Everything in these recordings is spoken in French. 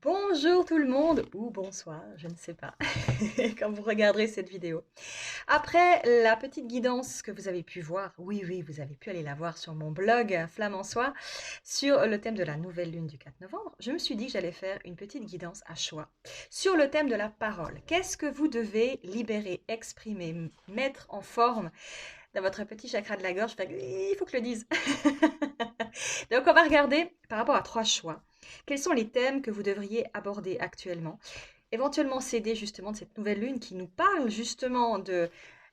Bonjour tout le monde, ou bonsoir, je ne sais pas, quand vous regarderez cette vidéo. Après la petite guidance que vous avez pu voir, oui, vous avez pu aller la voir sur mon blog Flamme Soi, sur le thème de la nouvelle lune du 4 novembre, je me suis dit que j'allais faire une petite guidance à choix sur le thème de la parole. Qu'est-ce que vous devez libérer, exprimer, mettre en forme dans votre petit chakra de la gorge? Il faut que je le dise. Donc on va regarder par rapport à 3 choix. Quels sont les thèmes que vous devriez aborder actuellement? Éventuellement s'aider justement de cette nouvelle lune qui nous parle justement de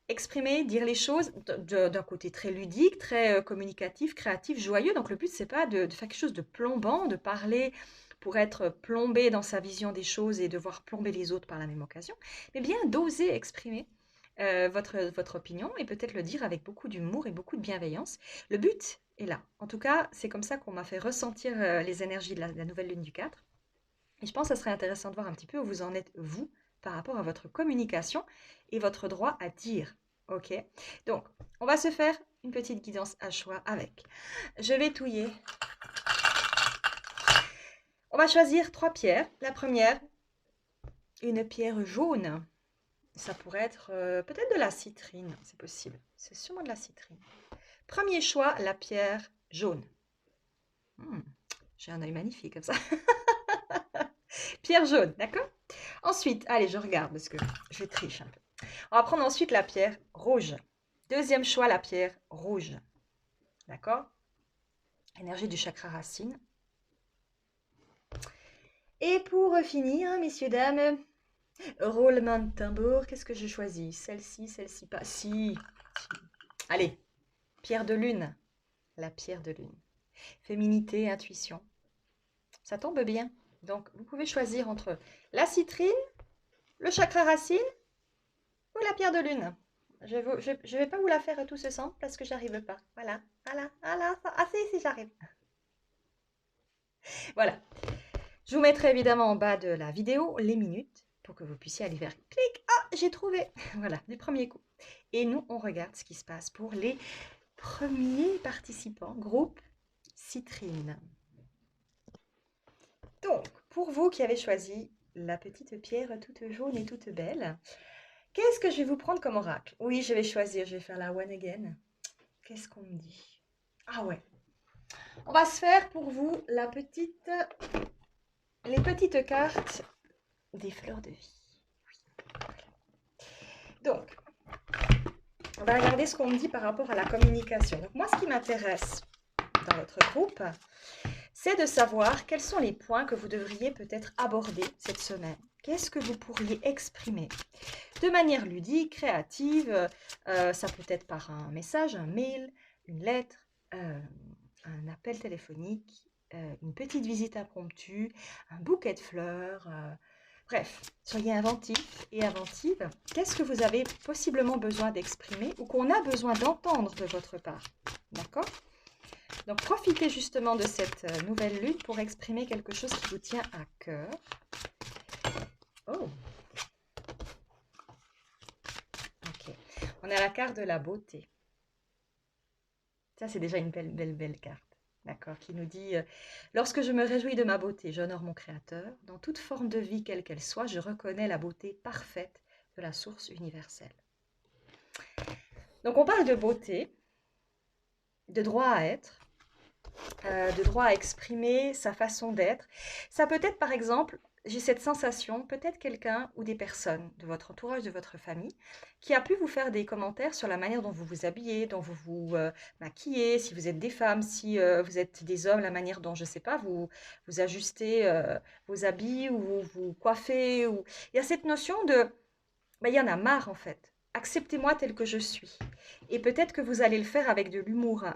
exprimer, dire les choses d'un côté très ludique, très communicatif, créatif, joyeux. Donc le but, c'est pas de faire quelque chose de plombant, de parler pour être plombé dans sa vision des choses et devoir plomber les autres par la même occasion, mais bien d'oser exprimer votre opinion et peut-être le dire avec beaucoup d'humour et beaucoup de bienveillance. Le but est là. En tout cas, c'est comme ça qu'on m'a fait ressentir les énergies de la nouvelle lune du 4. Et je pense que ça serait intéressant de voir un petit peu où vous en êtes, vous, par rapport à votre communication et votre droit à dire. Ok? Donc, on va se faire une petite guidance à choix avec. Je vais touiller. On va choisir 3 pierres. La première, une pierre jaune. Ça pourrait être peut-être de la citrine, c'est possible. C'est sûrement de la citrine. Premier choix, la pierre jaune. Hmm, j'ai un œil magnifique comme ça. Pierre jaune, d'accord? Ensuite, allez, je regarde parce que je triche un peu. On va prendre ensuite la pierre rouge. Deuxième choix, la pierre rouge. D'accord? Énergie du chakra racine. Et pour finir, messieurs, dames, roulement de tambour, qu'est-ce que je choisis? Celle-ci, pas. Si. Allez, pierre de lune. La pierre de lune. Féminité, intuition. Ça tombe bien. Donc, vous pouvez choisir entre la citrine, le chakra racine ou la pierre de lune. Je ne vais pas vous la faire tous ensemble parce que j'arrive pas. Voilà. Ah si, j'arrive. Voilà. Je vous mettrai évidemment en bas de la vidéo les minutes pour que vous puissiez aller vers clic. Ah, j'ai trouvé. Voilà, du premier coup. Et nous, on regarde ce qui se passe pour les premiers participants, groupe citrine. Donc, pour vous qui avez choisi la petite pierre toute jaune et toute belle, qu'est-ce que je vais vous prendre comme oracle? Oui, je vais choisir, je vais faire la one again. Qu'est-ce qu'on me dit? Ah ouais. On va se faire pour vous les petites cartes des fleurs de vie. Donc, on va regarder ce qu'on me dit par rapport à la communication. Donc, moi, ce qui m'intéresse dans votre groupe, c'est de savoir quels sont les points que vous devriez peut-être aborder cette semaine. Qu'est-ce que vous pourriez exprimer de manière ludique, créative, ça peut être par un message, un mail, une lettre, un appel téléphonique, une petite visite impromptue, un bouquet de fleurs. Bref, soyez inventifs et inventives. Qu'est-ce que vous avez possiblement besoin d'exprimer ou qu'on a besoin d'entendre de votre part? D'accord? Donc, profitez justement de cette nouvelle lune pour exprimer quelque chose qui vous tient à cœur. Oh! Ok. On a la carte de la beauté. Ça, c'est déjà une belle carte. D'accord? Qui nous dit lorsque je me réjouis de ma beauté, j'honore mon Créateur. Dans toute forme de vie, quelle qu'elle soit, je reconnais la beauté parfaite de la source universelle. Donc, on parle de beauté, de droit à être, de droit à exprimer sa façon d'être. Ça peut être, par exemple, j'ai cette sensation, peut-être quelqu'un ou des personnes de votre entourage, de votre famille, qui a pu vous faire des commentaires sur la manière dont vous vous habillez, dont vous vous maquillez, si vous êtes des femmes, si vous êtes des hommes, la manière dont, je ne sais pas, vous ajustez vos habits ou vous vous coiffez. Ou... Il y a cette notion de, il y en a marre en fait. Acceptez-moi tel que je suis. Et peut-être que vous allez le faire avec de l'humour.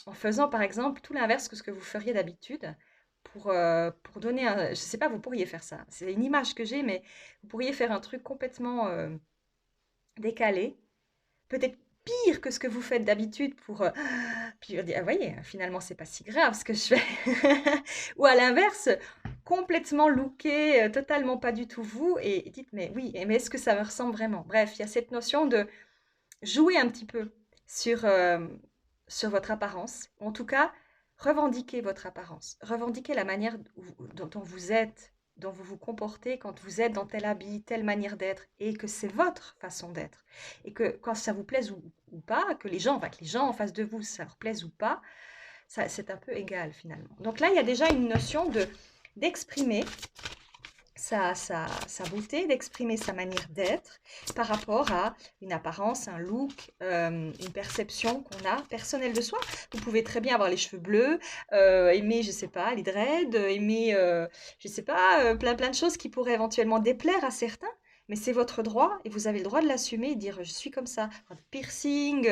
En faisant par exemple tout l'inverse que ce que vous feriez d'habitude pour donner un... Je ne sais pas, vous pourriez faire ça. C'est une image que j'ai, mais vous pourriez faire un truc complètement décalé. Peut-être pire que ce que vous faites d'habitude pour... puis dire, ah, voyez, finalement, c'est pas si grave ce que je fais. Ou à l'inverse, complètement looké, totalement pas du tout vous, et dites, mais oui, mais est-ce que ça me ressemble vraiment? Bref, il y a cette notion de jouer un petit peu sur, sur votre apparence. En tout cas, revendiquez votre apparence, revendiquez la manière dont vous êtes, dont vous vous comportez quand vous êtes dans tel habit, telle manière d'être, et que c'est votre façon d'être. Et que quand ça vous plaise ou pas, que les gens, enfin que les gens en face de vous, ça leur plaise ou pas, c'est un peu égal finalement. Donc là, il y a déjà une notion d'exprimer sa beauté, d'exprimer sa manière d'être par rapport à une apparence, un look, une perception qu'on a personnelle de soi. Vous pouvez très bien avoir les cheveux bleus, aimer, je sais pas, les dreads, aimer, je sais pas, plein de choses qui pourraient éventuellement déplaire à certains. Mais c'est votre droit et vous avez le droit de l'assumer et de dire je suis comme ça. Enfin, piercing,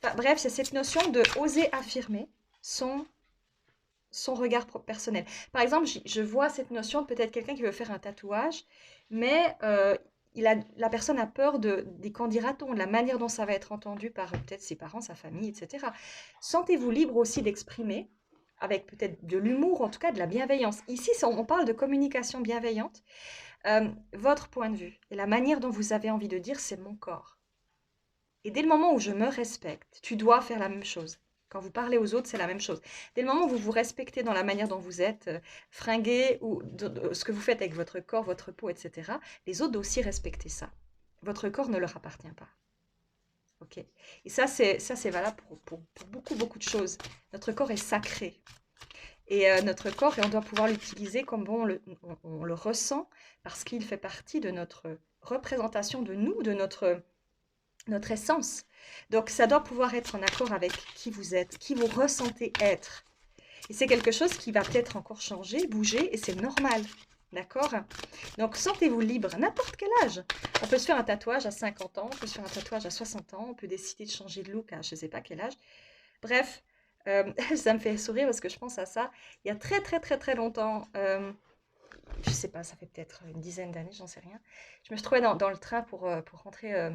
enfin, bref, c'est cette notion de oser affirmer son son regard personnel. Par exemple, je vois cette notion de peut-être quelqu'un qui veut faire un tatouage, mais la personne a peur des qu'en dira-t-on, de la manière dont ça va être entendu par peut-être ses parents, sa famille, etc. Sentez-vous libre aussi d'exprimer, avec peut-être de l'humour, en tout cas de la bienveillance. Ici, on parle de communication bienveillante. Votre point de vue et la manière dont vous avez envie de dire, c'est mon corps. Et dès le moment où je me respecte, tu dois faire la même chose. Quand vous parlez aux autres, c'est la même chose. Dès le moment où vous vous respectez dans la manière dont vous êtes fringué ou ce que vous faites avec votre corps, votre peau, etc., les autres doivent aussi respecter ça. Votre corps ne leur appartient pas. Ok. Et ça c'est valable pour beaucoup de choses. Notre corps est sacré. Et notre corps, et on doit pouvoir l'utiliser comme bon, on le ressent parce qu'il fait partie de notre représentation de nous, de notre essence. Donc ça doit pouvoir être en accord avec qui vous êtes, qui vous ressentez être. Et c'est quelque chose qui va peut-être encore changer, bouger, et c'est normal. D'accord? Donc sentez-vous libre, n'importe quel âge. On peut se faire un tatouage à 50 ans, on peut se faire un tatouage à 60 ans, on peut décider de changer de look à je ne sais pas quel âge. Bref, ça me fait sourire parce que je pense à ça. Il y a très longtemps, je ne sais pas, ça fait peut-être une dizaine d'années, j'en sais rien. Je me suis trouvée dans le train pour rentrer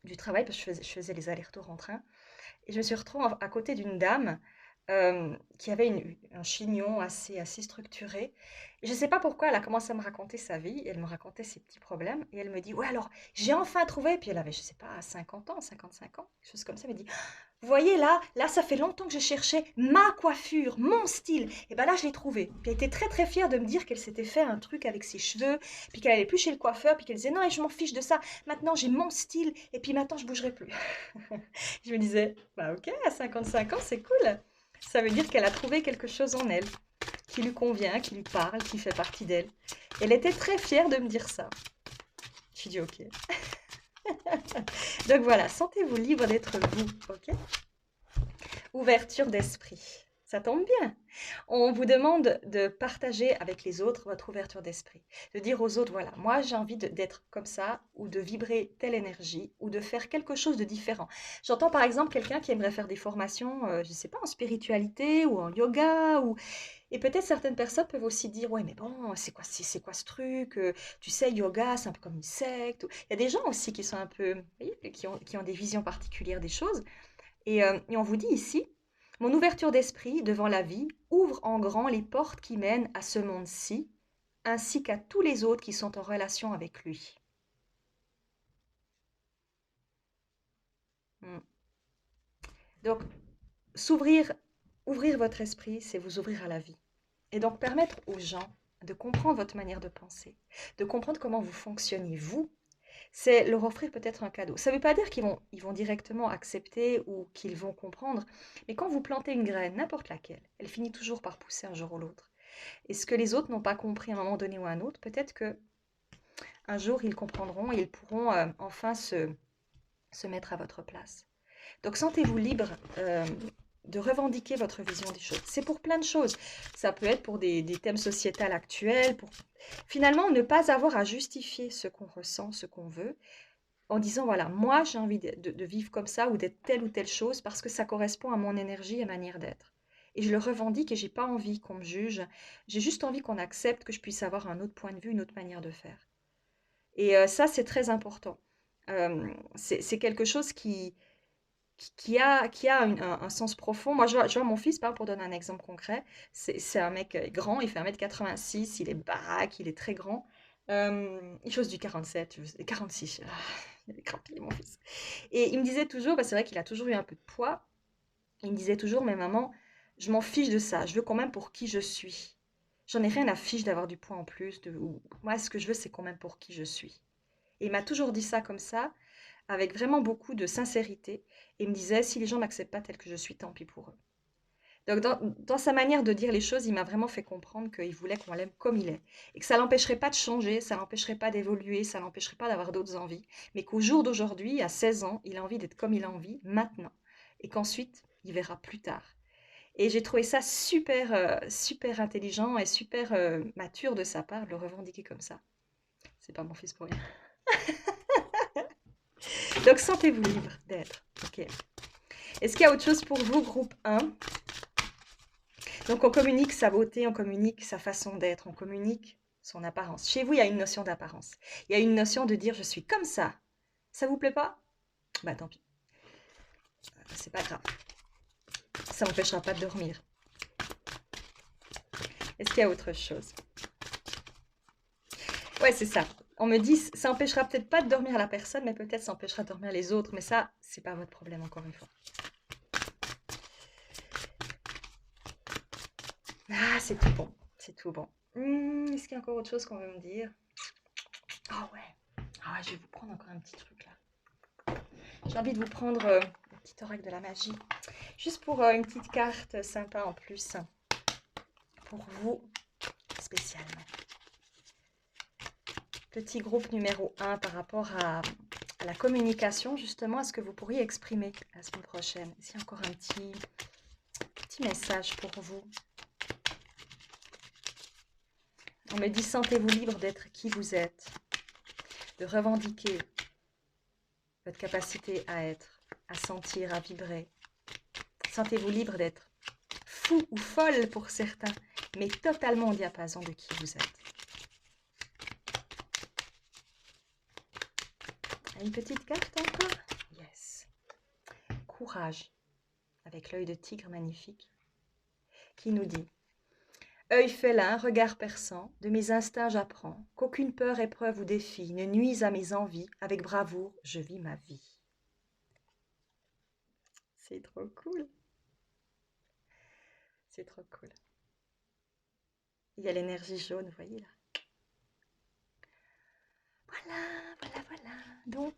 du travail, parce que je faisais les allers-retours en train. Et je me suis retrouvée à côté d'une dame qui avait un chignon assez structuré. Et je ne sais pas pourquoi, elle a commencé à me raconter sa vie. Elle me racontait ses petits problèmes. Et elle me dit, ouais, alors, j'ai enfin trouvé. Puis elle avait, je ne sais pas, 50 ans, 55 ans, quelque chose comme ça. Elle me dit, vous voyez là, ça fait longtemps que je cherchais ma coiffure, mon style. Et ben là, je l'ai trouvé. Puis elle était très fière de me dire qu'elle s'était fait un truc avec ses cheveux, puis qu'elle allait plus chez le coiffeur, puis qu'elle disait non, et je m'en fiche de ça. Maintenant, j'ai mon style, et puis maintenant, je bougerai plus. Je me disais, bah ok, à 55 ans, c'est cool. Ça veut dire qu'elle a trouvé quelque chose en elle qui lui convient, qui lui parle, qui fait partie d'elle. Elle était très fière de me dire ça. Je dis ok. Donc voilà, sentez-vous libre d'être vous, ok? Ouverture d'esprit. Ça tombe bien. On vous demande de partager avec les autres votre ouverture d'esprit. De dire aux autres, voilà, moi j'ai envie d'être comme ça, ou de vibrer telle énergie, ou de faire quelque chose de différent. J'entends par exemple quelqu'un qui aimerait faire des formations, je ne sais pas, en spiritualité ou en yoga, et peut-être certaines personnes peuvent aussi dire, ouais, mais bon, c'est quoi ce truc? Tu sais, yoga, c'est un peu comme une secte. Il y a des gens aussi qui sont un peu, vous voyez, qui ont des visions particulières des choses. Et on vous dit ici, mon ouverture d'esprit devant la vie ouvre en grand les portes qui mènent à ce monde-ci, ainsi qu'à tous les autres qui sont en relation avec lui. Hmm. Donc, ouvrir votre esprit, c'est vous ouvrir à la vie. Et donc permettre aux gens de comprendre votre manière de penser, de comprendre comment vous fonctionnez, vous, c'est leur offrir peut-être un cadeau. Ça ne veut pas dire qu'ils vont directement accepter ou qu'ils vont comprendre, mais quand vous plantez une graine, n'importe laquelle, elle finit toujours par pousser un jour ou l'autre. Et ce que les autres n'ont pas compris à un moment donné ou à un autre, peut-être que un jour ils comprendront et ils pourront enfin se mettre à votre place. Donc sentez-vous libre de revendiquer votre vision des choses. C'est pour plein de choses. Ça peut être pour des thèmes sociétals actuels, pour finalement ne pas avoir à justifier ce qu'on ressent, ce qu'on veut, en disant, voilà, moi j'ai envie de vivre comme ça ou d'être telle ou telle chose parce que ça correspond à mon énergie et manière d'être. Et je le revendique et j'ai pas envie qu'on me juge. J'ai juste envie qu'on accepte que je puisse avoir un autre point de vue, une autre manière de faire. Et ça, c'est très important. C'est quelque chose qui a un sens profond. Moi, je vois mon fils, par exemple, pour donner un exemple concret, c'est un mec grand, il fait 1,86 m, il est baraque, il est très grand. Il chose du 47, 46. Il est crampé, mon fils. Et il me disait toujours, c'est vrai qu'il a toujours eu un peu de poids, il me disait toujours, mais maman, Je m'en fiche de ça. Je veux qu'on m'aime pour qui je suis. J'en ai rien à fiche d'avoir du poids en plus. Moi, ce que je veux, c'est qu'on m'aime pour qui je suis. Et il m'a toujours dit ça comme ça, avec vraiment beaucoup de sincérité. Et il me disait, si les gens ne m'acceptent pas tel que je suis, tant pis pour eux. Donc, dans sa manière de dire les choses, il m'a vraiment fait comprendre qu'il voulait qu'on l'aime comme il est. Et que ça ne l'empêcherait pas de changer, ça ne l'empêcherait pas d'évoluer, ça ne l'empêcherait pas d'avoir d'autres envies. Mais qu'au jour d'aujourd'hui, à 16 ans, il a envie d'être comme il a envie maintenant. Et qu'ensuite, il verra plus tard. Et j'ai trouvé ça super, super intelligent et super mature de sa part de le revendiquer comme ça. C'est pas mon fils pour rien. Donc, sentez-vous libre d'être. Ok. Est-ce qu'il y a autre chose pour vous, groupe 1? Donc, on communique sa beauté, on communique sa façon d'être, on communique son apparence. Chez vous, il y a une notion d'apparence. Il y a une notion de dire « je suis comme ça ». Ça vous plaît pas? Bah tant pis. C'est pas grave. Ça m'empêchera pas de dormir. Est-ce qu'il y a autre chose? Ouais, c'est ça. On me dit, ça empêchera peut-être pas de dormir la personne, mais peut-être ça empêchera de dormir les autres. Mais ça, c'est pas votre problème, encore une fois. Ah, c'est tout bon. C'est tout bon. Est-ce qu'il y a encore autre chose qu'on veut me dire? Ah ouais. Ah ouais, je vais vous prendre encore un petit truc là. J'ai envie de vous prendre le petit oracle de la magie. Juste pour une petite carte sympa en plus. Pour vous, spécialement. Petit groupe numéro 1 par rapport à la communication, justement, à ce que vous pourriez exprimer la semaine prochaine. Ici, encore un petit message pour vous. On me dit, sentez-vous libre d'être qui vous êtes, de revendiquer votre capacité à être, à sentir, à vibrer. Sentez-vous libre d'être fou ou folle pour certains, mais totalement au diapason de qui vous êtes. Une petite carte encore? Yes. Courage, avec l'œil de tigre magnifique, qui nous dit « Œil félin, regard perçant, de mes instincts j'apprends qu'aucune peur, épreuve ou défi ne nuise à mes envies, avec bravoure je vis ma vie. » C'est trop cool. C'est trop cool. Il y a l'énergie jaune, vous voyez là. Voilà. Donc,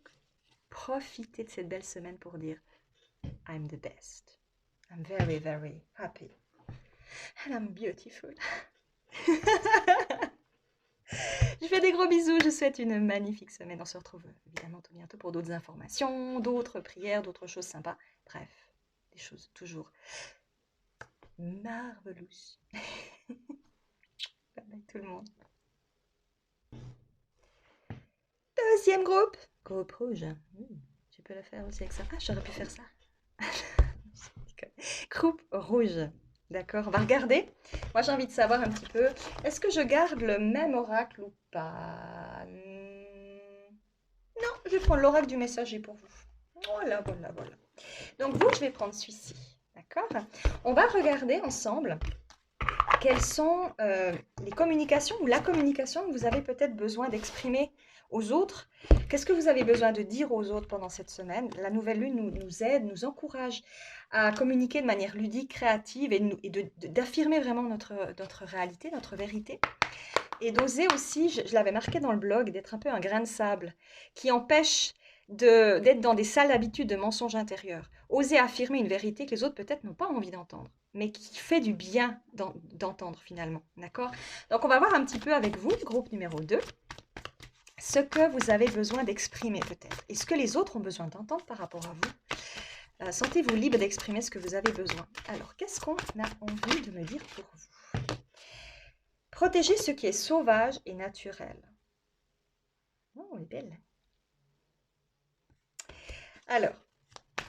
profitez de cette belle semaine pour dire « I'm the best. I'm very, very happy. And I'm beautiful. » Je fais des gros bisous, je vous souhaite une magnifique semaine. On se retrouve évidemment tout bientôt pour d'autres informations, d'autres prières, d'autres choses sympas. Bref, des choses toujours marvelous. Bye bye tout le monde. Deuxième groupe. Groupe rouge. Je peux le faire aussi avec ça. Ah, j'aurais pu faire ça. Groupe rouge. D'accord, on va regarder. Moi, j'ai envie de savoir un petit peu, est-ce que je garde le même oracle ou pas? Non, je vais prendre l'oracle du messager pour vous. Voilà. Donc vous, je vais prendre celui-ci. D'accord? On va regarder ensemble quelles sont les communications ou la communication que vous avez peut-être besoin d'exprimer aux autres. Qu'est-ce que vous avez besoin de dire aux autres pendant cette semaine? La nouvelle lune nous aide, nous encourage à communiquer de manière ludique, créative et d'affirmer vraiment notre réalité, notre vérité. Et d'oser aussi, je l'avais marqué dans le blog, d'être un peu un grain de sable qui empêche d'être dans des sales habitudes de mensonges intérieurs. Oser affirmer une vérité que les autres peut-être n'ont pas envie d'entendre, mais qui fait du bien d'entendre finalement. D'accord? Donc on va voir un petit peu avec vous, groupe numéro 2, ce que vous avez besoin d'exprimer peut-être. Et ce que les autres ont besoin d'entendre par rapport à vous. Sentez-vous libre d'exprimer ce que vous avez besoin. Alors, qu'est-ce qu'on a envie de me dire pour vous? Protéger ce qui est sauvage et naturel. Oh, elle est belle. Alors,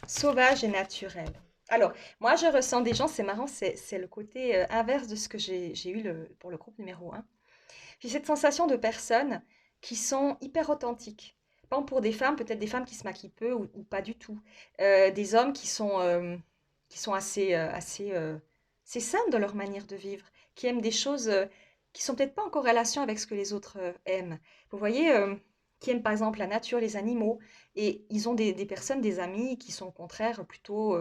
sauvage et naturel. Alors, moi, je ressens des gens, c'est marrant, c'est le côté inverse de ce que j'ai eu pour le groupe numéro 1. J'ai cette sensation de personnes qui sont hyper authentiques. Pas pour des femmes, peut-être des femmes qui se maquillent peu ou pas du tout. Des hommes qui sont assez simples dans leur manière de vivre, qui aiment des choses qui sont peut-être pas en corrélation avec ce que les autres aiment. Vous voyez, qui aiment par exemple la nature, les animaux, et ils ont des personnes, des amis qui sont au contraire plutôt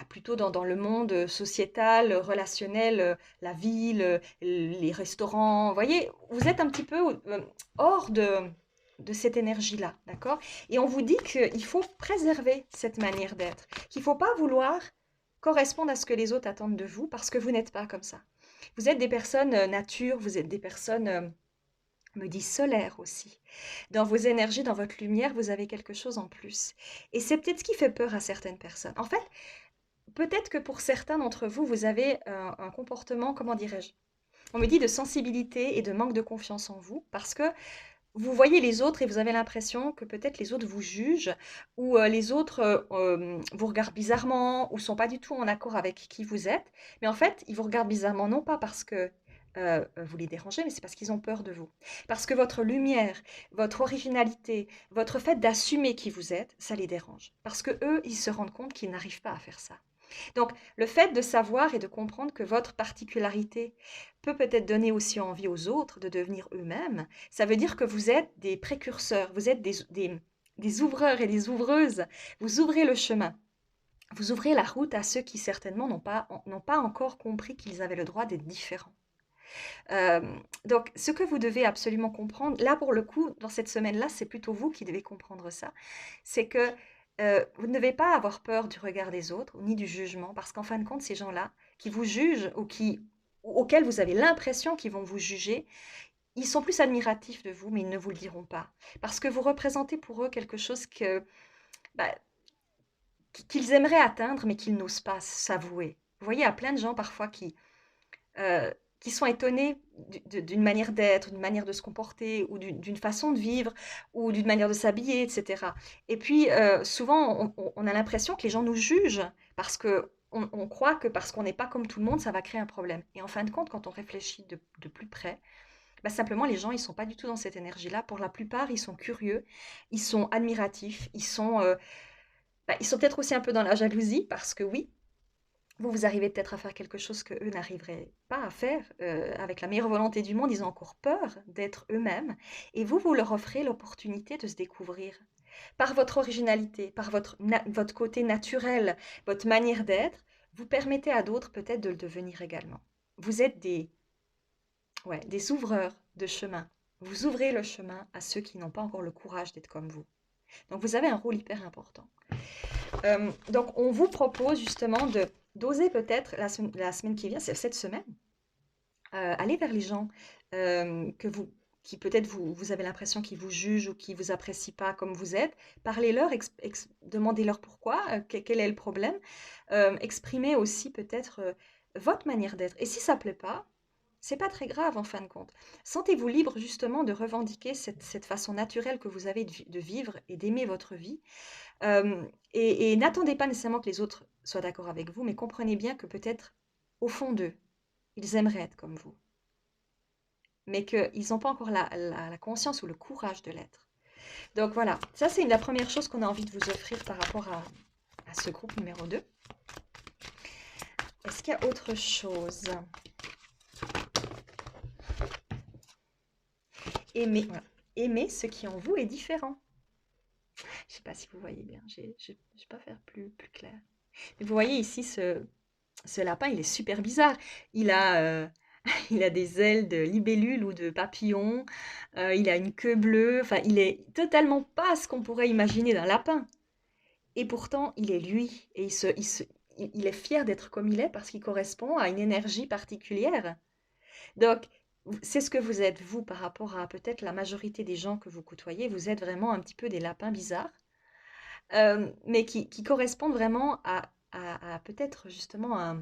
plutôt dans le monde sociétal, relationnel, la ville, les restaurants. Vous voyez, vous êtes un petit peu hors de cette énergie-là, d'accord? Et on vous dit qu'il faut préserver cette manière d'être, qu'il ne faut pas vouloir correspondre à ce que les autres attendent de vous parce que vous n'êtes pas comme ça. Vous êtes des personnes nature, vous êtes des personnes, me dit solaire aussi. Dans vos énergies, dans votre lumière, vous avez quelque chose en plus. Et c'est peut-être ce qui fait peur à certaines personnes. En fait, peut-être que pour certains d'entre vous, vous avez un comportement, comment dirais-je? On me dit de sensibilité et de manque de confiance en vous parce que vous voyez les autres et vous avez l'impression que peut-être les autres vous jugent ou les autres vous regardent bizarrement ou sont pas du tout en accord avec qui vous êtes. Mais en fait, ils vous regardent bizarrement non pas parce que vous les dérangez, mais c'est parce qu'ils ont peur de vous. Parce que votre lumière, votre originalité, votre fait d'assumer qui vous êtes, ça les dérange. Parce que eux, ils se rendent compte qu'ils n'arrivent pas à faire ça. Donc, le fait de savoir et de comprendre que votre particularité peut peut-être donner aussi envie aux autres de devenir eux-mêmes, ça veut dire que vous êtes des précurseurs, vous êtes des ouvreurs et des ouvreuses. Vous ouvrez le chemin. Vous ouvrez la route à ceux qui certainement n'ont pas encore compris qu'ils avaient le droit d'être différents. Euh, donc, ce que vous devez absolument comprendre, là pour le coup, dans cette semaine-là, c'est plutôt vous qui devez comprendre ça, c'est que vous ne devez pas avoir peur du regard des autres, ni du jugement, parce qu'en fin de compte, ces gens-là qui vous jugent ou auxquels vous avez l'impression qu'ils vont vous juger, ils sont plus admiratifs de vous, mais ils ne vous le diront pas. Parce que vous représentez pour eux quelque chose bah, qu'ils aimeraient atteindre, mais qu'ils n'osent pas s'avouer. Vous voyez, il y a plein de gens parfois euh, qui sont étonnés d'une manière d'être, d'une manière de se comporter, ou d'une façon de vivre, ou d'une manière de s'habiller, etc. Et puis, souvent, on a l'impression que les gens nous jugent, parce que on croit que parce qu'on n'est pas comme tout le monde, ça va créer un problème. Et en fin de compte, quand on réfléchit de plus près, bah simplement, les gens, ils ne sont pas du tout dans cette énergie-là. Pour la plupart, ils sont curieux, ils sont admiratifs, ils sont peut-être aussi un peu dans la jalousie, parce que oui, vous arrivez peut-être à faire quelque chose que eux n'arriveraient pas à faire avec la meilleure volonté du monde. Ils ont encore peur d'être eux-mêmes. Et vous leur offrez l'opportunité de se découvrir. Par votre originalité, par votre côté naturel, votre manière d'être, vous permettez à d'autres peut-être de le devenir également. Vous êtes des ouvreurs de chemin. Vous ouvrez le chemin à ceux qui n'ont pas encore le courage d'être comme vous. Donc vous avez un rôle hyper important. Donc, on vous propose justement d'oser peut-être la semaine qui vient, c'est cette semaine, aller vers les gens qui peut-être vous avez l'impression qu'ils vous jugent ou qui vous apprécient pas comme vous êtes. Parlez-leur, demandez-leur pourquoi, quel est le problème. Exprimez aussi peut-être votre manière d'être. Et si ça plaît pas, c'est pas très grave en fin de compte. Sentez-vous libre justement de revendiquer cette façon naturelle que vous avez de vivre et d'aimer votre vie. Et n'attendez pas nécessairement que les autres soient d'accord avec vous, mais comprenez bien que peut-être, au fond d'eux, ils aimeraient être comme vous, mais qu'ils n'ont pas encore la conscience ou le courage de l'être. Donc voilà, ça c'est la première chose qu'on a envie de vous offrir par rapport à ce groupe numéro 2. Est-ce qu'il y a autre chose? Voilà. Aimez ce qui en vous est différent. Je ne sais pas si vous voyez bien, je ne vais pas faire plus clair. Mais vous voyez ici, ce lapin, il est super bizarre. Il a, il a des ailes de libellule ou de papillon. Il a une queue bleue. Enfin, il est totalement pas ce qu'on pourrait imaginer d'un lapin. Et pourtant, il est lui. Et il est fier d'être comme il est parce qu'il correspond à une énergie particulière. Donc, c'est ce que vous êtes, vous, par rapport à peut-être la majorité des gens que vous côtoyez. Vous êtes vraiment un petit peu des lapins bizarres, mais qui correspondent vraiment à peut-être justement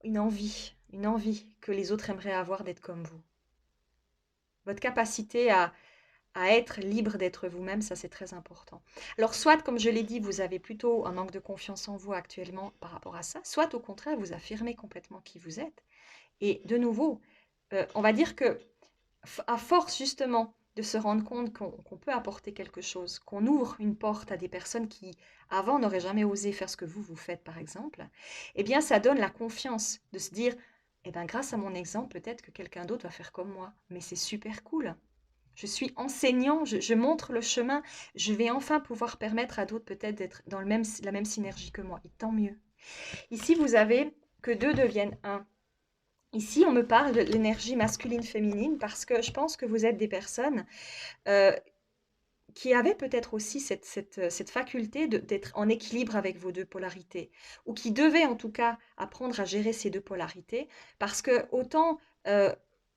une envie que les autres aimeraient avoir d'être comme vous. Votre capacité à être libre d'être vous-même, ça c'est très important. Alors soit, comme je l'ai dit, vous avez plutôt un manque de confiance en vous actuellement par rapport à ça, soit au contraire, vous affirmez complètement qui vous êtes. Et de nouveau, on va dire que à force justement de se rendre compte qu'on peut apporter quelque chose, qu'on ouvre une porte à des personnes qui avant n'auraient jamais osé faire ce que vous faites par exemple, eh bien ça donne la confiance de se dire, eh bien grâce à mon exemple, peut-être que quelqu'un d'autre va faire comme moi, mais c'est super cool. Je suis enseignant, je montre le chemin. Je vais enfin pouvoir permettre à d'autres peut-être d'être dans la même synergie que moi. Et tant mieux. Ici, vous avez que deux deviennent un. Ici, on me parle de l'énergie masculine-féminine parce que je pense que vous êtes des personnes euh, qui avaient peut-être aussi cette faculté d'être en équilibre avec vos deux polarités, ou qui devaient en tout cas apprendre à gérer ces deux polarités, parce que autant,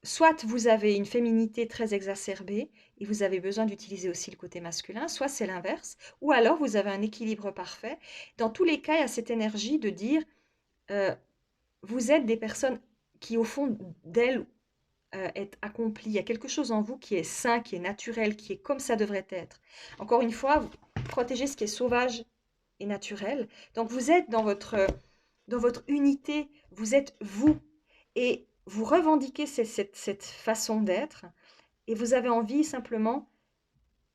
soit vous avez une féminité très exacerbée et vous avez besoin d'utiliser aussi le côté masculin, soit c'est l'inverse, ou alors vous avez un équilibre parfait. Dans tous les cas, il y a cette énergie de dire, euh, vous êtes des personnes qui, au fond d'elles, est accompli. Il y a quelque chose en vous qui est sain, qui est naturel, qui est comme ça devrait être. Encore une fois, vous protégez ce qui est sauvage et naturel. Donc vous êtes dans votre unité, vous êtes vous. Et vous revendiquez cette façon d'être. Et vous avez envie simplement,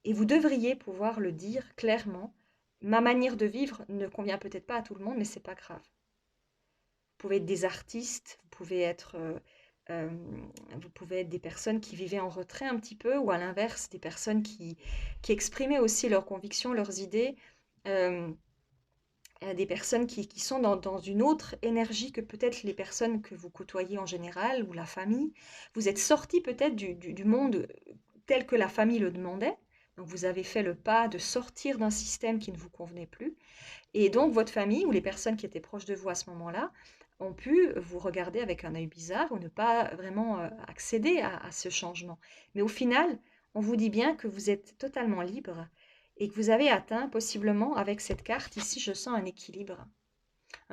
et vous devriez pouvoir le dire clairement, ma manière de vivre ne convient peut-être pas à tout le monde, mais c'est pas grave. Vous pouvez être des artistes, euh, vous pouvez être des personnes qui vivaient en retrait un petit peu, ou à l'inverse, des personnes qui exprimaient aussi leurs convictions, leurs idées, euh, des personnes qui sont dans une autre énergie que peut-être les personnes que vous côtoyez en général, ou la famille. Vous êtes sortis peut-être du monde tel que la famille le demandait. Donc vous avez fait le pas de sortir d'un système qui ne vous convenait plus. Et donc, votre famille ou les personnes qui étaient proches de vous à ce moment-là ont pu vous regarder avec un œil bizarre ou ne pas vraiment accéder à ce changement. Mais au final, on vous dit bien que vous êtes totalement libre et que vous avez atteint possiblement avec cette carte, ici je sens un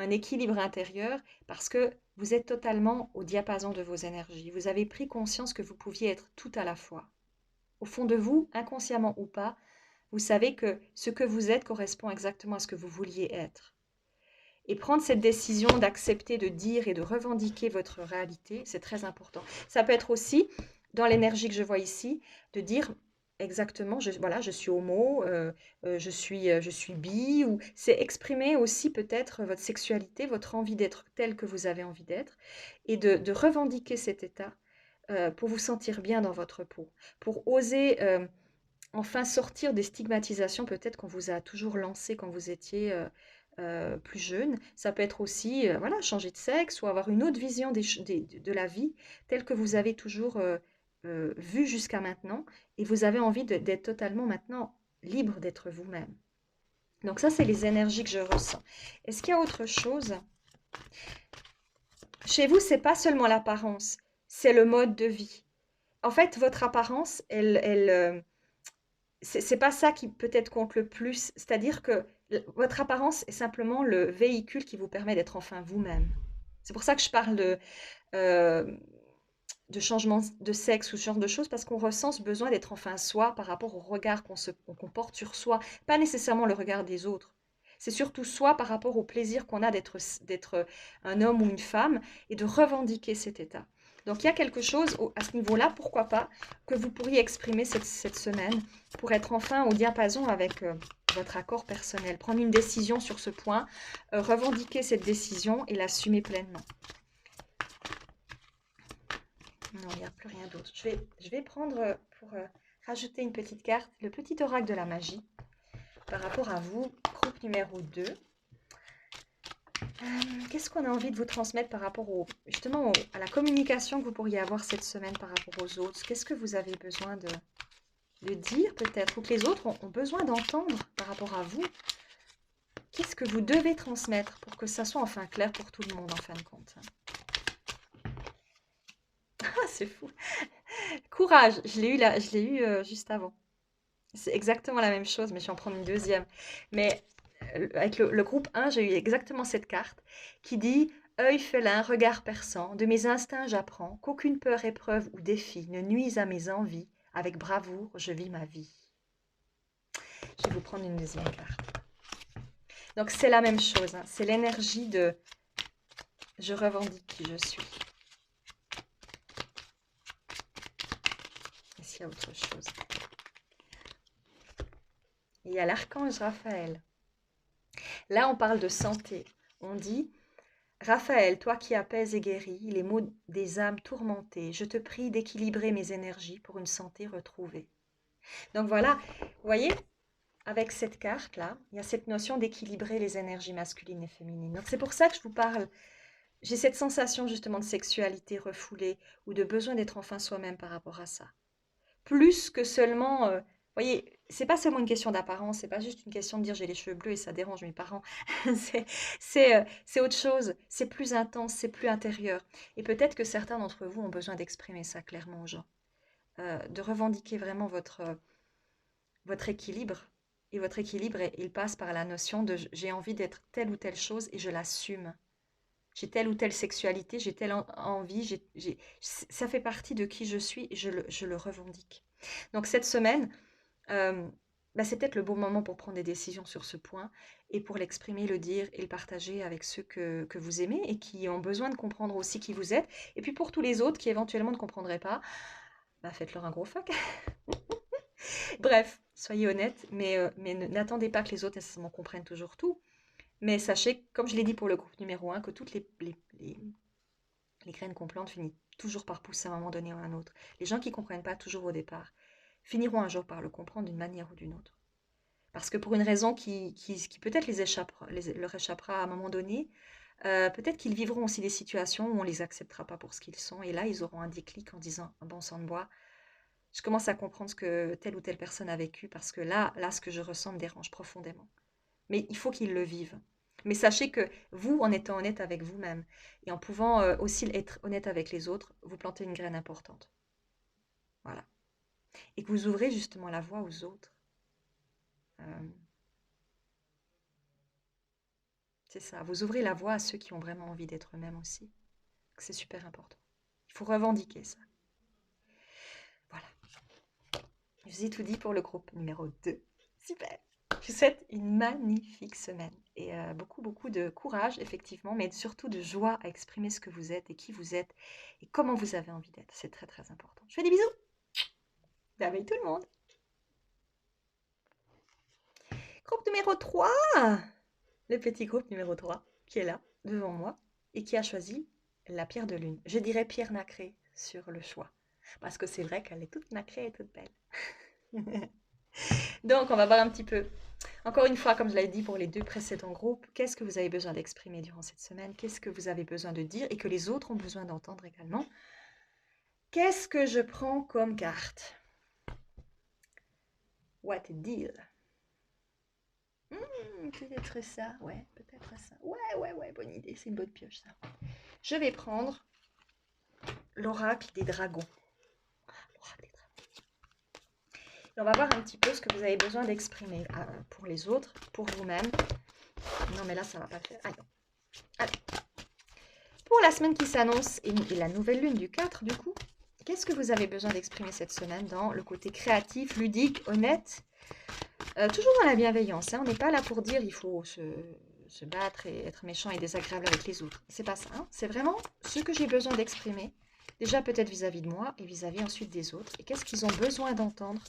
équilibre intérieur parce que vous êtes totalement au diapason de vos énergies. Vous avez pris conscience que vous pouviez être tout à la fois. Au fond de vous, inconsciemment ou pas, vous savez que ce que vous êtes correspond exactement à ce que vous vouliez être. Et prendre cette décision d'accepter, de dire et de revendiquer votre réalité, c'est très important. Ça peut être aussi, dans l'énergie que je vois ici, de dire exactement, voilà, je suis homo, je suis bi, ou c'est exprimer aussi peut-être votre sexualité, votre envie d'être tel que vous avez envie d'être, et de revendiquer cet état pour vous sentir bien dans votre peau, pour oser enfin sortir des stigmatisations peut-être qu'on vous a toujours lancées quand vous étiez plus jeune. Ça peut être aussi voilà, changer de sexe ou avoir une autre vision de la vie telle que vous avez toujours vue jusqu'à maintenant et vous avez envie d'être totalement maintenant libre d'être vous-même. Donc ça, c'est les énergies que je ressens. Est-ce qu'il y a autre chose? Chez vous, c'est pas seulement l'apparence, c'est le mode de vie. En fait, votre apparence, c'est pas ça qui peut-être compte le plus. C'est-à-dire que votre apparence est simplement le véhicule qui vous permet d'être enfin vous-même. C'est pour ça que je parle euh, de changement de sexe ou ce genre de choses, parce qu'on ressent ce besoin d'être enfin soi par rapport au regard qu'on porte sur soi, pas nécessairement le regard des autres. C'est surtout soi par rapport au plaisir qu'on a d'être un homme ou une femme et de revendiquer cet état. Donc il y a quelque chose à ce niveau-là, pourquoi pas, que vous pourriez exprimer cette semaine pour être enfin au diapason avec votre accord personnel. Prendre une décision sur ce point, revendiquer cette décision et l'assumer pleinement. Non, il n'y a plus rien d'autre. Je vais prendre pour rajouter une petite carte, le petit oracle de la magie, par rapport à vous, groupe numéro 2. Qu'est-ce qu'on a envie de vous transmettre par rapport justement à la communication que vous pourriez avoir cette semaine par rapport aux autres? Qu'est-ce que vous avez besoin de dire peut-être, ou que les autres ont besoin d'entendre par rapport à vous? Qu'est-ce que vous devez transmettre pour que ça soit enfin clair pour tout le monde en fin de compte? Ah, c'est fou! Courage, je l'ai eu là, je l'ai eu juste avant. C'est exactement la même chose, mais je vais en prendre une deuxième. Mais avec le groupe 1, j'ai eu exactement cette carte qui dit œil félin, regard perçant, de mes instincts j'apprends qu'aucune peur, épreuve ou défi ne nuise à mes envies. Avec bravoure, je vis ma vie. Je vais vous prendre une deuxième carte. Donc c'est la même chose, hein. C'est l'énergie de je revendique qui je suis. Est-ce qu'il y a autre chose? Il y a l'archange Raphaël. Là, on parle de santé. On dit Raphaël, toi qui apaises et guéris les maux des âmes tourmentées, je te prie d'équilibrer mes énergies pour une santé retrouvée. Donc voilà, vous voyez, avec cette carte-là, il y a cette notion d'équilibrer les énergies masculines et féminines. Donc c'est pour ça que je vous parle. J'ai cette sensation justement de sexualité refoulée ou de besoin d'être enfin soi-même par rapport à ça. Plus que seulement, vous voyez, c'est pas seulement une question d'apparence, c'est pas juste une question de dire j'ai les cheveux bleus et ça dérange mes parents. C'est c'est autre chose, c'est plus intense, c'est plus intérieur. Et peut-être que certains d'entre vous ont besoin d'exprimer ça clairement aux gens, de revendiquer vraiment votre équilibre. Et votre équilibre, il passe par la notion de j'ai envie d'être telle ou telle chose et je l'assume. J'ai telle ou telle sexualité, j'ai telle envie, ça fait partie de qui je suis et je le revendique. Donc cette semaine, euh, bah, c'est peut-être le bon moment pour prendre des décisions sur ce point et pour l'exprimer, le dire et le partager avec ceux que vous aimez et qui ont besoin de comprendre aussi qui vous êtes. Et puis pour tous les autres qui éventuellement ne comprendraient pas, bah, faites-leur un gros fuck. Bref, soyez honnêtes, mais n'attendez pas que les autres nécessairement comprennent toujours tout. Mais sachez, comme je l'ai dit pour le groupe numéro 1, que toutes les graines qu'on plante finissent toujours par pousser à un moment donné ou à un autre. Les gens qui ne comprennent pas toujours au départ finiront un jour par le comprendre d'une manière ou d'une autre. Parce que pour une raison qui peut-être leur échappera à un moment donné, peut-être qu'ils vivront aussi des situations où on ne les acceptera pas pour ce qu'ils sont. Et là, ils auront un déclic en disant, bon sang de bois, je commence à comprendre ce que telle ou telle personne a vécu parce que là, ce que je ressens me dérange profondément. Mais il faut qu'ils le vivent. Mais sachez que vous, en étant honnête avec vous-même et en pouvant aussi être honnête avec les autres, vous plantez une graine importante. Voilà. Et que vous ouvrez justement la voie aux autres. Euh, c'est ça. Vous ouvrez la voie à ceux qui ont vraiment envie d'être eux-mêmes aussi. C'est super important. Il faut revendiquer ça. Voilà. Je vous ai tout dit pour le groupe numéro 2. Super. Je vous souhaite une magnifique semaine et beaucoup, beaucoup de courage, effectivement, mais surtout de joie à exprimer ce que vous êtes et qui vous êtes et comment vous avez envie d'être. C'est très, très important. Je fais des bisous. Bye bye tout le monde. Groupe numéro 3. Le petit groupe numéro 3 qui est là, devant moi, et qui a choisi la pierre de lune. Je dirais pierre nacrée sur le choix. Parce que c'est vrai qu'elle est toute nacrée et toute belle. Donc, on va voir un petit peu. Encore une fois, comme je l'ai dit pour les deux précédents groupes, qu'est-ce que vous avez besoin d'exprimer durant cette semaine? Qu'est-ce que vous avez besoin de dire et que les autres ont besoin d'entendre également? Qu'est-ce que je prends comme carte? What a deal? Peut-être ça, ouais, peut-être ça. Ouais, bonne idée, c'est une bonne pioche ça. Je vais prendre l'oracle des dragons. L'oracle des dragons. Et on va voir un petit peu ce que vous avez besoin d'exprimer pour les autres, pour vous-même. Non, mais là, ça va pas le faire. Allez. Allez. Pour la semaine qui s'annonce et la nouvelle lune du 4, du coup, qu'est-ce que vous avez besoin d'exprimer cette semaine dans le côté créatif, ludique, honnête, toujours dans la bienveillance. Hein. On n'est pas là pour dire il faut se battre et être méchant et désagréable avec les autres. C'est pas ça. Hein. C'est vraiment ce que j'ai besoin d'exprimer. Déjà peut-être vis-à-vis de moi et vis-à-vis ensuite des autres. Et qu'est-ce qu'ils ont besoin d'entendre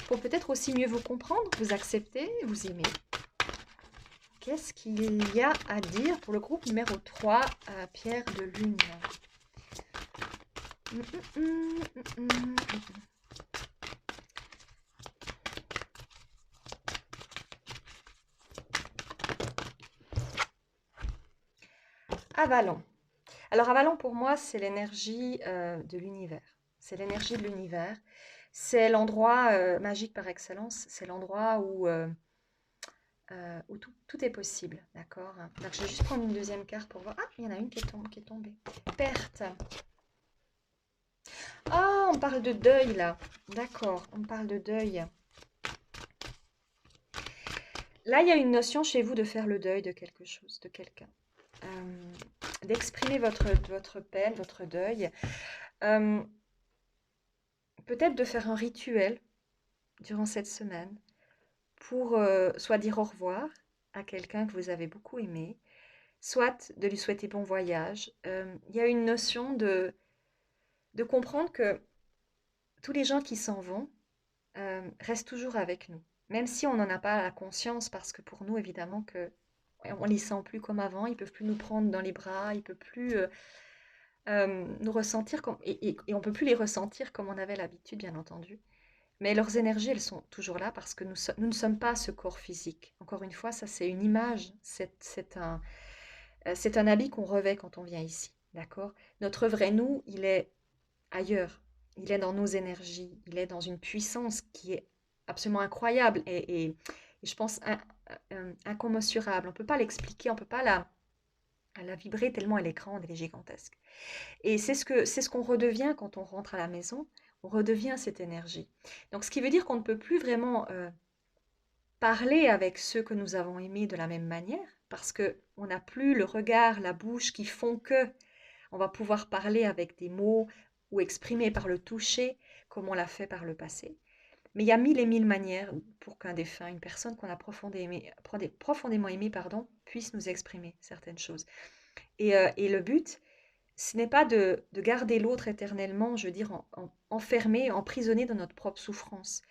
pour peut-être aussi mieux vous comprendre, vous accepter, vous aimer. Qu'est-ce qu'il y a à dire pour le groupe numéro 3, Pierre de Lune? Avalon. Alors Avalon pour moi c'est l'énergie de l'univers. C'est l'énergie de l'univers. C'est l'endroit magique par excellence. C'est l'endroit où tout est possible. D'accord. Donc je vais juste prendre une deuxième carte pour voir. Ah, il y en a une qui est tombée. Perte. Ah, on parle de deuil là. D'accord, on parle de deuil. Là, il y a une notion chez vous de faire le deuil de quelque chose, de quelqu'un. D'exprimer votre peine, votre deuil. Peut-être de faire un rituel durant cette semaine pour soit dire au revoir à quelqu'un que vous avez beaucoup aimé, soit de lui souhaiter bon voyage. Il y a une notion de comprendre que tous les gens qui s'en vont restent toujours avec nous, même si on n'en a pas la conscience, parce que pour nous, évidemment, que on les sent plus comme avant, ils peuvent plus nous prendre dans les bras, ils peuvent plus nous ressentir comme, et on peut plus les ressentir comme on avait l'habitude, bien entendu. Mais leurs énergies, elles sont toujours là parce que nous ne sommes pas ce corps physique. Encore une fois, ça c'est une image, c'est un habit qu'on revêt quand on vient ici, d'accord? Notre vrai nous, il est ailleurs. Il est dans nos énergies, il est dans une puissance qui est absolument incroyable et je pense incommensurable. On ne peut pas l'expliquer, on ne peut pas la vibrer tellement elle est grande, elle est gigantesque. Et c'est ce qu'on redevient quand on rentre à la maison, on redevient cette énergie. Donc ce qui veut dire qu'on ne peut plus vraiment parler avec ceux que nous avons aimés de la même manière, parce qu'on n'a plus le regard, la bouche qui font que on va pouvoir parler avec des mots ou exprimer par le toucher, comme on l'a fait par le passé. Mais il y a mille et mille manières pour qu'un défunt, une personne qu'on a profondément aimée, pardon, puisse nous exprimer certaines choses. Et le but, ce n'est pas de garder l'autre éternellement, je veux dire, enfermé, emprisonné dans notre propre souffrance.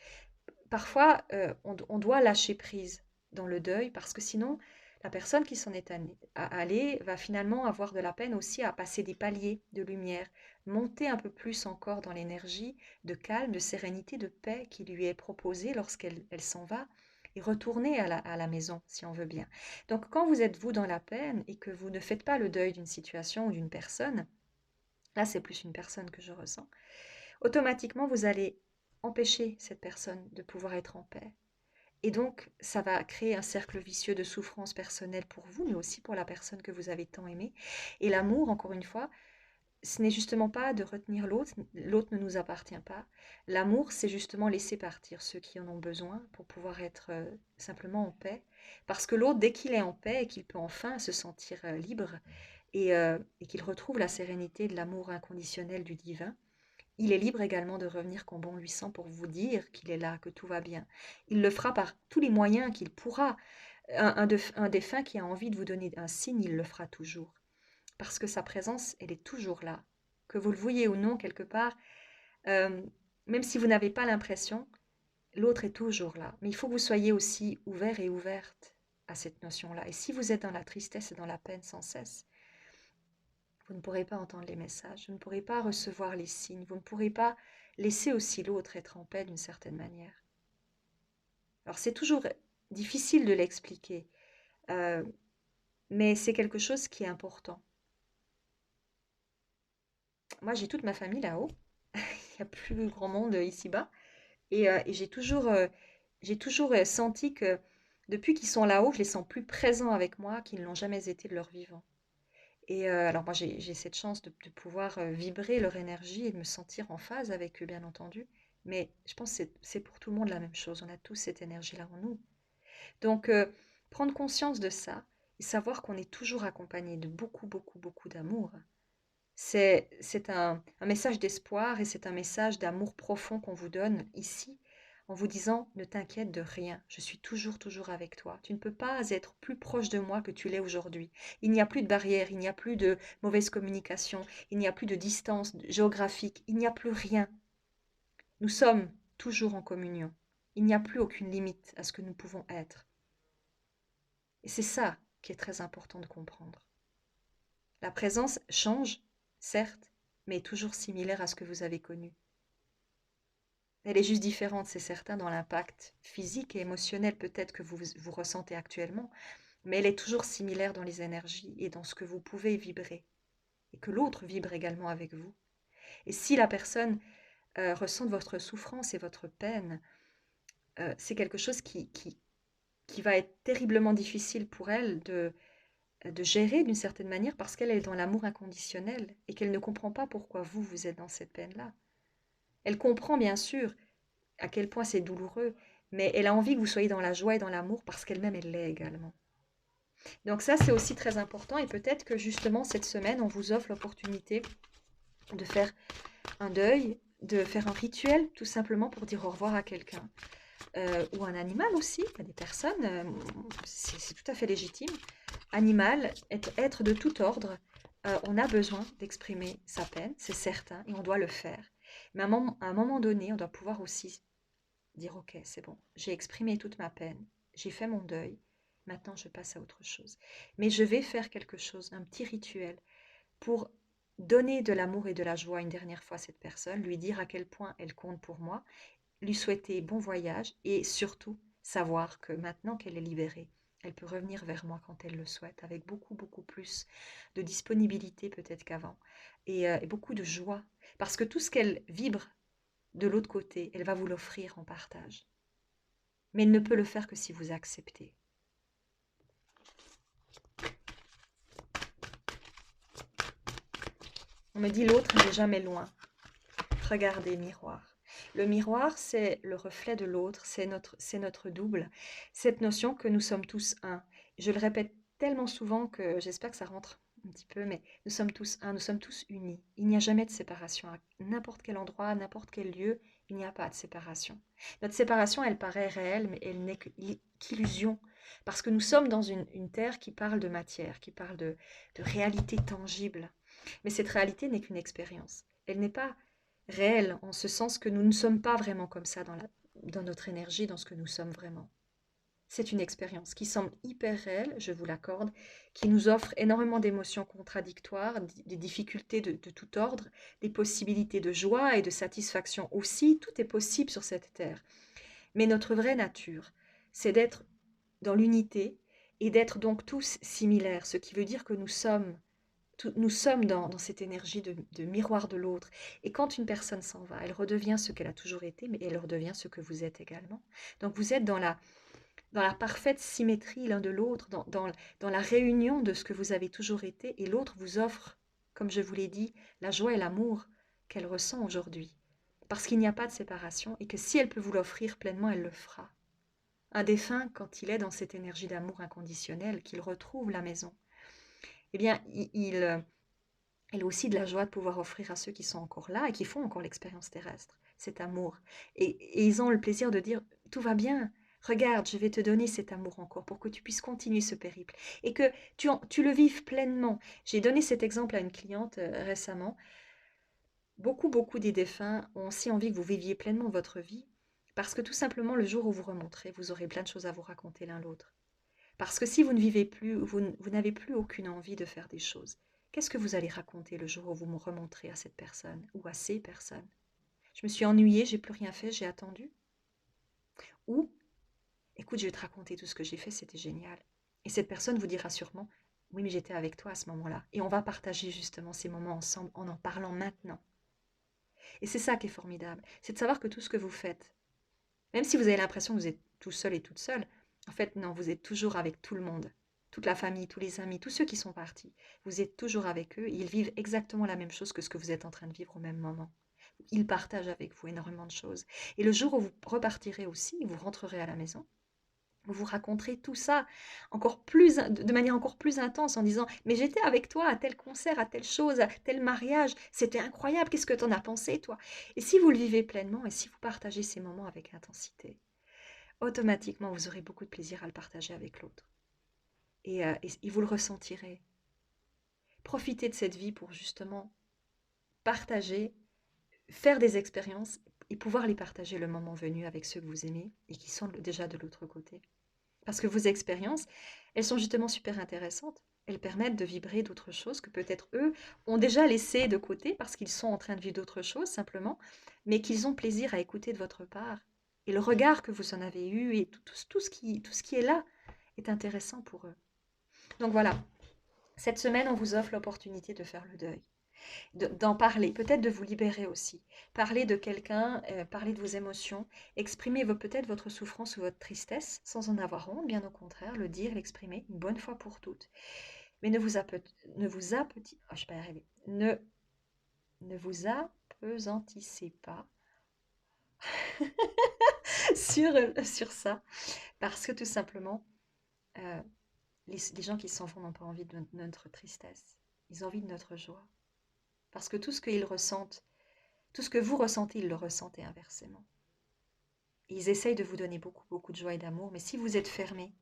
Parfois, on doit lâcher prise dans le deuil parce que sinon, la personne qui s'en est allée va finalement avoir de la peine aussi à passer des paliers de lumière, monter un peu plus encore dans l'énergie de calme, de sérénité, de paix qui lui est proposée lorsqu'elle s'en va et retourner à la maison, si on veut bien. Donc, quand vous êtes vous dans la peine et que vous ne faites pas le deuil d'une situation ou d'une personne, là c'est plus une personne que je ressens, automatiquement vous allez empêcher cette personne de pouvoir être en paix. Et donc, ça va créer un cercle vicieux de souffrance personnelle pour vous, mais aussi pour la personne que vous avez tant aimée. Et l'amour, encore une fois, ce n'est justement pas de retenir l'autre, l'autre ne nous appartient pas. L'amour, c'est justement laisser partir ceux qui en ont besoin pour pouvoir être simplement en paix. Parce que l'autre, dès qu'il est en paix et qu'il peut enfin se sentir libre et qu'il retrouve la sérénité de l'amour inconditionnel du divin, il est libre également de revenir quand bon lui sent pour vous dire qu'il est là, que tout va bien. Il le fera par tous les moyens qu'il pourra. Un défunt qui a envie de vous donner un signe, il le fera toujours. Parce que sa présence, elle est toujours là. Que vous le voyez ou non quelque part, euh, même si vous n'avez pas l'impression, l'autre est toujours là. Mais il faut que vous soyez aussi ouvert et ouverte à cette notion-là. Et si vous êtes dans la tristesse et dans la peine sans cesse, vous ne pourrez pas entendre les messages, vous ne pourrez pas recevoir les signes, vous ne pourrez pas laisser aussi l'autre être en paix d'une certaine manière. Alors c'est toujours difficile de l'expliquer, euh, mais c'est quelque chose qui est important. Moi j'ai toute ma famille là-haut, il n'y a plus grand monde ici-bas, et j'ai toujours senti que depuis qu'ils sont là-haut, je les sens plus présents avec moi qu'ils ne l'ont jamais été de leur vivant. Et alors moi j'ai cette chance de pouvoir vibrer leur énergie et de me sentir en phase avec eux, bien entendu. Mais je pense que c'est pour tout le monde la même chose. On a tous cette énergie-là en nous. Donc prendre conscience de ça et savoir qu'on est toujours accompagné de beaucoup, beaucoup, beaucoup d'amour, c'est un message d'espoir et c'est un message d'amour profond qu'on vous donne ici en vous disant ne t'inquiète de rien, je suis toujours, toujours avec toi. Tu ne peux pas être plus proche de moi que tu l'es aujourd'hui. Il n'y a plus de barrière, il n'y a plus de mauvaise communication, il n'y a plus de distance géographique, il n'y a plus rien. Nous sommes toujours en communion. Il n'y a plus aucune limite à ce que nous pouvons être. Et c'est ça qui est très important de comprendre. La présence change, certes, mais est toujours similaire à ce que vous avez connu. Elle est juste différente, c'est certain, dans l'impact physique et émotionnel peut-être que vous ressentez actuellement, mais elle est toujours similaire dans les énergies et dans ce que vous pouvez vibrer, et que l'autre vibre également avec vous. Et si la personne ressent votre souffrance et votre peine, c'est quelque chose qui va être terriblement difficile pour elle de gérer d'une certaine manière parce qu'elle est dans l'amour inconditionnel et qu'elle ne comprend pas pourquoi vous êtes dans cette peine-là. Elle comprend bien sûr à quel point c'est douloureux, mais elle a envie que vous soyez dans la joie et dans l'amour parce qu'elle-même, elle l'est également. Donc ça, c'est aussi très important et peut-être que justement cette semaine, on vous offre l'opportunité de faire un deuil, de faire un rituel tout simplement pour dire au revoir à quelqu'un. Ou un animal aussi, il y a des personnes, c'est tout à fait légitime. Animal, être de tout ordre, on a besoin d'exprimer sa peine, c'est certain, et on doit le faire. Mais à un moment donné, on doit pouvoir aussi dire ok, c'est bon, j'ai exprimé toute ma peine, j'ai fait mon deuil, Maintenant, je passe à autre chose. Mais je vais faire quelque chose, un petit rituel, pour donner de l'amour et de la joie une dernière fois à cette personne, lui dire à quel point elle compte pour moi, lui souhaiter bon voyage et surtout savoir que maintenant qu'elle est libérée, elle peut revenir vers moi quand elle le souhaite, avec beaucoup, beaucoup plus de disponibilité peut-être qu'avant et beaucoup de joie. Parce que tout ce qu'elle vibre de l'autre côté, elle va vous l'offrir en partage. Mais elle ne peut le faire que si vous acceptez. On me dit l'autre n'est jamais loin. Regardez, miroir. Le miroir, c'est le reflet de l'autre, c'est notre double. Cette notion que nous sommes tous un. Je le répète tellement souvent que j'espère que ça rentre un petit peu, mais nous sommes tous un, nous sommes tous unis. Il n'y a jamais de séparation. À n'importe quel endroit, à n'importe quel lieu, il n'y a pas de séparation. Notre séparation, elle paraît réelle, mais elle n'est qu'illusion. Parce que nous sommes dans une terre qui parle de matière, qui parle de réalité tangible. Mais cette réalité n'est qu'une expérience. Elle n'est pas réelle, en ce sens que nous ne sommes pas vraiment comme ça dans notre énergie, dans ce que nous sommes vraiment. C'est une expérience qui semble hyper réelle, je vous l'accorde, qui nous offre énormément d'émotions contradictoires, des difficultés de tout ordre, des possibilités de joie et de satisfaction aussi. Tout est possible sur cette terre. Mais notre vraie nature, c'est d'être dans l'unité et d'être donc tous similaires, ce qui veut dire que nous sommes dans cette énergie de miroir de l'autre. Et quand une personne s'en va, elle redevient ce qu'elle a toujours été, mais elle redevient ce que vous êtes également. Donc vous êtes dans la parfaite symétrie l'un de l'autre, dans la réunion de ce que vous avez toujours été, et l'autre vous offre, comme je vous l'ai dit, la joie et l'amour qu'elle ressent aujourd'hui. Parce qu'il n'y a pas de séparation, et que si elle peut vous l'offrir pleinement, elle le fera. Un défunt, quand il est dans cette énergie d'amour inconditionnel, qu'il retrouve la maison, eh bien, elle a aussi de la joie de pouvoir offrir à ceux qui sont encore là et qui font encore l'expérience terrestre, cet amour. Et ils ont le plaisir de dire, tout va bien, regarde, je vais te donner cet amour encore pour que tu puisses continuer ce périple et que tu le vives pleinement. J'ai donné cet exemple à une cliente récemment. Beaucoup des défunts ont aussi envie que vous viviez pleinement votre vie parce que tout simplement, le jour où vous remonterez, vous aurez plein de choses à vous raconter l'un l'autre. Parce que si vous ne vivez plus, vous n'avez plus aucune envie de faire des choses. Qu'est-ce que vous allez raconter le jour où vous me remonterez à cette personne ou à ces personnes? Je me suis ennuyée, j'ai plus rien fait, j'ai attendu. Ou, écoute, je vais te raconter tout ce que j'ai fait, c'était génial. Et cette personne vous dira sûrement, oui, mais j'étais avec toi à ce moment-là. Et on va partager justement ces moments ensemble en parlant maintenant. Et c'est ça qui est formidable, c'est de savoir que tout ce que vous faites, même si vous avez l'impression que vous êtes tout seul et toute seule, en fait, non, vous êtes toujours avec tout le monde. Toute la famille, tous les amis, tous ceux qui sont partis. Vous êtes toujours avec eux. Ils vivent exactement la même chose que ce que vous êtes en train de vivre au même moment. Ils partagent avec vous énormément de choses. Et le jour où vous repartirez aussi, vous rentrerez à la maison, vous vous raconterez tout ça encore plus, de manière encore plus intense en disant « Mais j'étais avec toi à tel concert, à telle chose, à tel mariage, c'était incroyable, qu'est-ce que tu en as pensé toi ?» Et si vous le vivez pleinement et si vous partagez ces moments avec intensité, automatiquement vous aurez beaucoup de plaisir à le partager avec l'autre. Et vous le ressentirez. Profitez de cette vie pour justement partager, faire des expériences et pouvoir les partager le moment venu avec ceux que vous aimez et qui sont déjà de l'autre côté. Parce que vos expériences, elles sont justement super intéressantes. Elles permettent de vibrer d'autres choses que peut-être eux ont déjà laissé de côté parce qu'ils sont en train de vivre d'autres choses simplement, mais qu'ils ont plaisir à écouter de votre part. Et le regard que vous en avez eu et tout ce qui est là est intéressant pour eux. Donc voilà, cette semaine, on vous offre l'opportunité de faire le deuil, d'en parler, peut-être de vous libérer aussi. Parler de quelqu'un, parler de vos émotions, exprimer peut-être votre souffrance ou votre tristesse sans en avoir honte, bien au contraire, le dire, l'exprimer une bonne fois pour toutes. Mais ne vous je vais pas y arriver. Ne vous apesantissez pas sur ça, parce que tout simplement, euh, les gens qui s'en vont n'ont pas envie de notre tristesse. Ils ont envie de notre joie. Parce que tout ce qu'ils ressentent, tout ce que vous ressentez, ils le ressentent et inversement. Et ils essayent de vous donner beaucoup de joie et d'amour, mais si vous êtes fermé,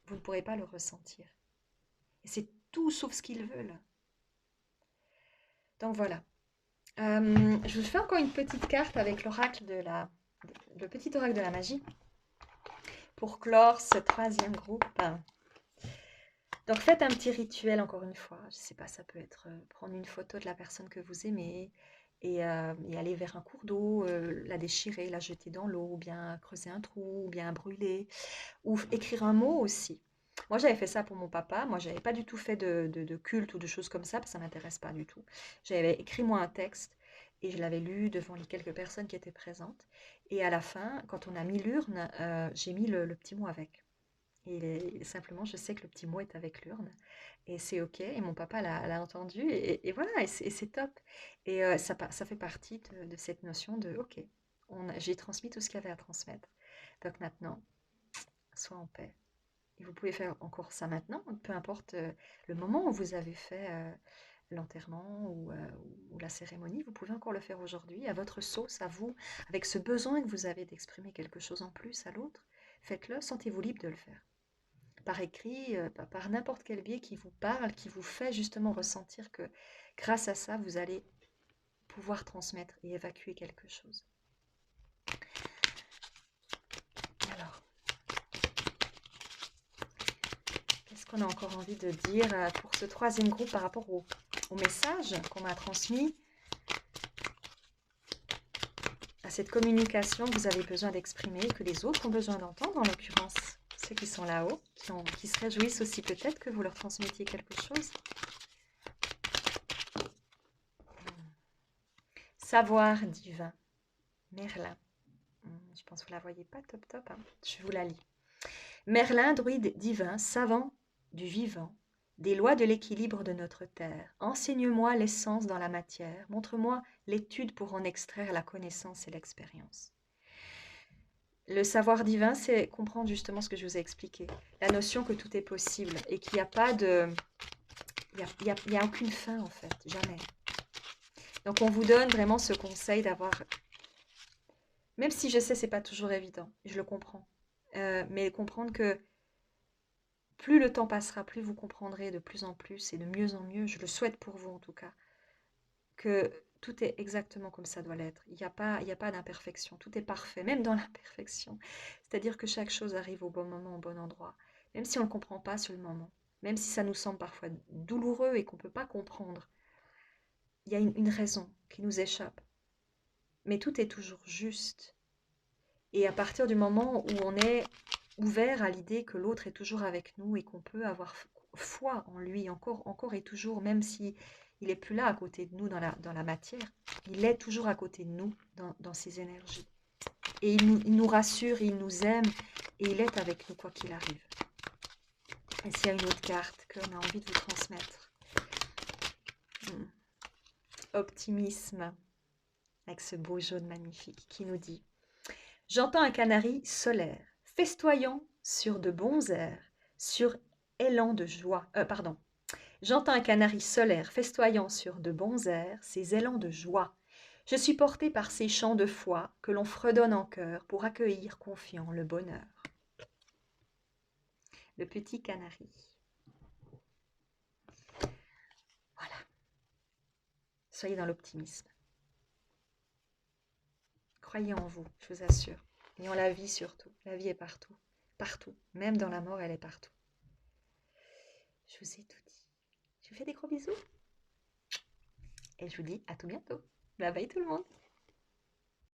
vous ne pourrez pas le ressentir. Et c'est tout sauf ce qu'ils veulent. Donc voilà. Je vous fais encore une petite carte avec le petit oracle de la magie, pour clore ce troisième groupe. Donc faites un petit rituel encore une fois. Je ne sais pas, ça peut être prendre une photo de la personne que vous aimez et aller vers un cours d'eau, la déchirer, la jeter dans l'eau, ou bien creuser un trou, ou bien brûler, ou écrire un mot aussi. Moi, j'avais fait ça pour mon papa. Moi, j'avais pas du tout fait de culte ou de choses comme ça, parce que ça m'intéresse pas du tout. J'avais écrit moi un texte et je l'avais lu devant les quelques personnes qui étaient présentes. Et à la fin, quand on a mis l'urne, j'ai mis le petit mot avec. Et simplement, je sais que le petit mot est avec l'urne et c'est OK. Et mon papa l'a entendu et voilà, et c'est top. Et ça fait partie de cette notion de OK, j'ai transmis tout ce qu'il y avait à transmettre. Donc maintenant, sois en paix. Et vous pouvez faire encore ça maintenant, peu importe le moment où vous avez fait l'enterrement ou la cérémonie, vous pouvez encore le faire aujourd'hui, à votre sauce, à vous, avec ce besoin que vous avez d'exprimer quelque chose en plus à l'autre. Faites-le, sentez-vous libre de le faire par écrit, par n'importe quel biais qui vous parle, qui vous fait justement ressentir que grâce à ça, vous allez pouvoir transmettre et évacuer quelque chose. Alors, qu'est-ce qu'on a encore envie de dire pour ce troisième groupe par rapport au message qu'on m'a transmis, à cette communication que vous avez besoin d'exprimer, que les autres ont besoin d'entendre, en l'occurrence ceux qui sont là-haut, qui se réjouissent aussi peut-être que vous leur transmettiez quelque chose. Savoir divin, Merlin. Je pense que vous ne la voyez pas top top, hein. Je vous la lis. Merlin, druide divin, savant du vivant, des lois de l'équilibre de notre terre, enseigne-moi l'essence dans la matière, montre-moi l'étude pour en extraire la connaissance et l'expérience. Le savoir divin, c'est comprendre justement ce que je vous ai expliqué, la notion que tout est possible et qu'il n'y a pas de... Il n'y a aucune fin en fait, jamais. Donc on vous donne vraiment ce conseil d'avoir... Même si je sais c'est pas toujours évident, je le comprends. Mais comprendre que plus le temps passera, plus vous comprendrez de plus en plus et de mieux en mieux, je le souhaite pour vous en tout cas, que tout est exactement comme ça doit l'être. Il n'y a pas d'imperfection, tout est parfait, même dans l'imperfection. C'est-à-dire que chaque chose arrive au bon moment, au bon endroit, même si on ne le comprend pas sur le moment, même si ça nous semble parfois douloureux et qu'on ne peut pas comprendre. Il y a une raison qui nous échappe. Mais tout est toujours juste. Et à partir du moment où on est ouvert à l'idée que l'autre est toujours avec nous et qu'on peut avoir foi en lui encore et toujours, même si il n'est plus là à côté de nous dans la matière, il est toujours à côté de nous dans ses énergies. Et il nous rassure, il nous aime et il est avec nous quoi qu'il arrive. Et s'il y a une autre carte qu'on a envie de vous transmettre. Optimisme, avec ce beau jaune magnifique qui nous dit: j'entends un canari solaire, festoyant sur de bons airs, sur élan de joie. J'entends un canari solaire festoyant sur de bons airs, ses élans de joie. Je suis porté par ces chants de foi que l'on fredonne en cœur pour accueillir confiant le bonheur. Le petit canari. Voilà. Soyez dans l'optimisme. Croyez en vous, je vous assure. Et en la vie surtout. La vie est partout. Partout. Même dans la mort, elle est partout. Je vous ai tout dit. Je vous fais des gros bisous. Et je vous dis à tout bientôt. Bye bye tout le monde.